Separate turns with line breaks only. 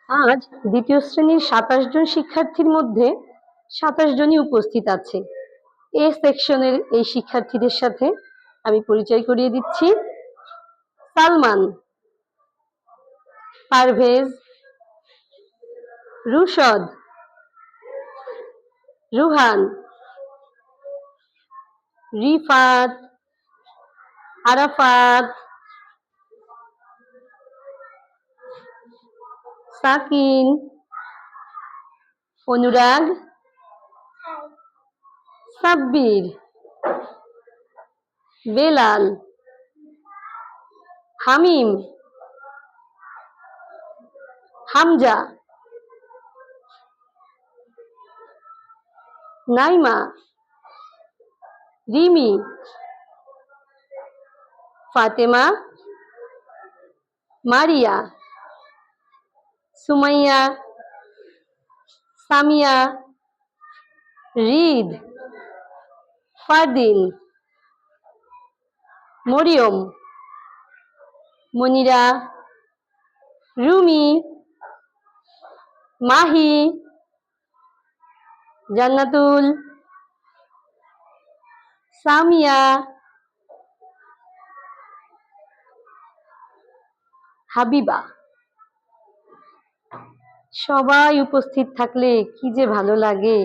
আজ দ্বিতীয় শ্রেণীর ২৭ জন শিক্ষার্থীর মধ্যে ২৭ জনই উপস্থিত আছে। এ সেকশনের এই শিক্ষার্থীদের সাথে আমি পরিচয় করিয়ে দিচ্ছি। সালমান, পারভেজ, রুশদ, রুহান, রিফাত, আরাফাত, সাকিন, অনুরাগ, সাব্বির, বেলাল, হামিম, হামজা, নাইমা, রিমি, ফাতেমা, মারিয়া, সুমাইয়া, সামিয়া, রিদ, ফারদিন, মরিয়ম, মনিরা, রুমি, মাহি, জান্নাতুল, সামিয়া, হাবিবা। সবাই উপস্থিত থাকলে কি যে ভালো লাগে।